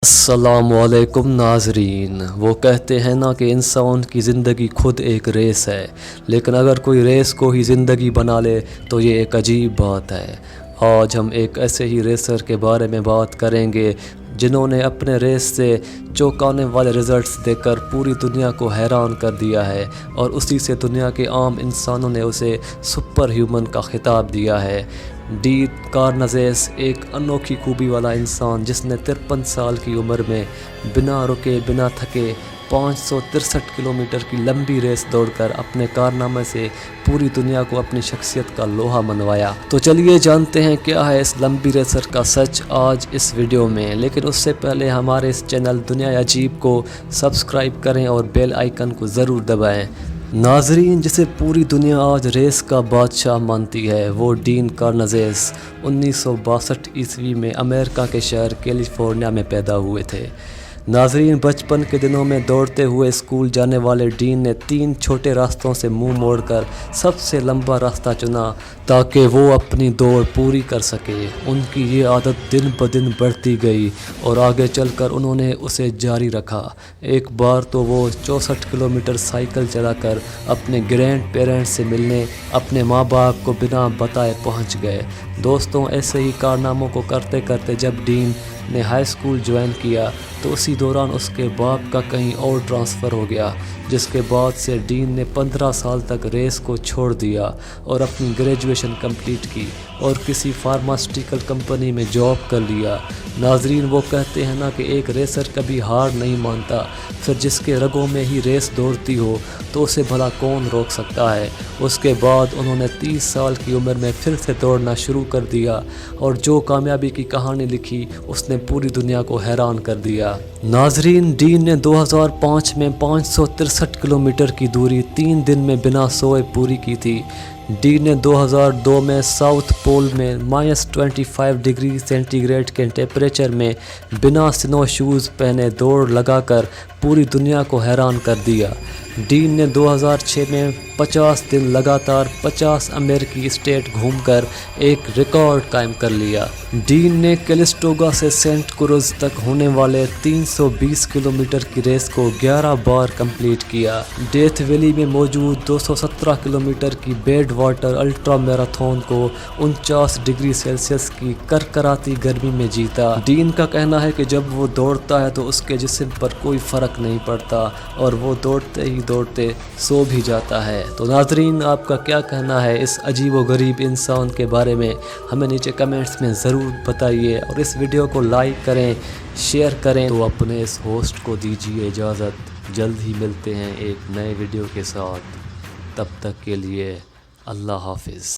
अस्सलामुअलैकुम नाज़रीन। वो कहते हैं ना कि इंसान की ज़िंदगी खुद एक रेस है, लेकिन अगर कोई रेस को ही ज़िंदगी बना ले तो ये एक अजीब बात है। आज हम एक ऐसे ही रेसर के बारे में बात करेंगे जिन्होंने अपने रेस से चौंकाने वाले रिज़ल्ट्स देकर पूरी दुनिया को हैरान कर दिया है, और उसी से दुनिया के आम इंसानों ने उसे सुपर ह्यूमन का खिताब दिया है। डीन कार्नेज़ेस एक अनोखी खूबी वाला इंसान जिसने 53 साल की उम्र में बिना रुके बिना थके 563 किलोमीटर की लंबी रेस दौड़कर अपने कारनामे से पूरी दुनिया को अपनी शख्सियत का लोहा मनवाया। तो चलिए जानते हैं क्या है इस लंबी रेसर का सच आज इस वीडियो में। लेकिन उससे पहले हमारे इस चैनल दुनिया अजीब को सब्सक्राइब करें और बेल आइकन को ज़रूर दबाएं। नाज़रीन, जिसे पूरी दुनिया आज रेस का बादशाह मानती है वो डीन कार्नेज़ेस 1962 ईस्वी में अमेरिका के शहर कैलिफोर्निया में पैदा हुए थे। नाज़रीन, बचपन के दिनों में दौड़ते हुए स्कूल जाने वाले डीन ने 3 छोटे रास्तों से मुंह मोड़कर सबसे लंबा रास्ता चुना ताकि वो अपनी दौड़ पूरी कर सके। उनकी ये आदत दिन ब दिन बढ़ती गई और आगे चलकर उन्होंने उसे जारी रखा। एक बार तो वो 64 किलोमीटर साइकिल चलाकर अपने ग्रैंड पेरेंट्स से मिलने अपने माँ बाप को बिना बताए पहुँच गए। दोस्तों, ऐसे ही कारनामों को करते करते जब डीन ने हाई स्कूल ज्वाइन किया तो उसी दौरान उसके बाप का कहीं और ट्रांसफ़र हो गया, जिसके बाद से डीन ने 15 साल तक रेस को छोड़ दिया और अपनी ग्रेजुएशन कंप्लीट की और किसी फार्मास्यूटिकल कंपनी में जॉब कर लिया। नाज़रीन, वो कहते हैं ना कि एक रेसर कभी हार नहीं मानता, फिर जिसके रगों में ही रेस दौड़ती हो तो उसे भला कौन रोक सकता है। उसके बाद उन्होंने 30 साल की उम्र में फिर से दौड़ना शुरू कर दिया और जो कामयाबी की कहानी लिखी उसने पूरी दुनिया को हैरान कर दिया। नाज़रीन, डीन ने 2005 में 563 किलोमीटर की दूरी 3 दिन में बिना सोए पूरी की थी। डीन ने 2002 में साउथ पोल में -25 डिग्री सेंटीग्रेड के टेम्परेचर में बिना स्नो शूज़ पहने दौड़ लगाकर पूरी दुनिया को हैरान कर दिया। डीन ने 2006 में 50 दिन लगातार 50 अमेरिकी स्टेट घूमकर एक रिकॉर्ड कायम कर लिया। डीन ने कैलिस्टोगा से सेंट क्रूज तक होने वाले 320 किलोमीटर की रेस को 11 बार कंप्लीट किया। डेथ वैली में मौजूद 217 किलोमीटर की बेड वाटर अल्ट्रा मैराथन को 49 डिग्री सेल्सियस की करकराती गर्मी में जीता। डीन का कहना है कि जब वो दौड़ता है तो उसके जिस्म पर कोई फ़र्क नहीं पड़ता और वो दौड़ते ही दौड़ते सो भी जाता है। तो नाज़रीन, आपका क्या कहना है इस अजीब व गरीब इंसान के बारे में, हमें नीचे कमेंट्स में ज़रूर बताइए और इस वीडियो को लाइक करें, शेयर करें। तो अपने इस होस्ट को दीजिए इजाज़त। जल्द ही मिलते हैं एक नए वीडियो के साथ। तब तक के लिए अल्लाह हाफिज़।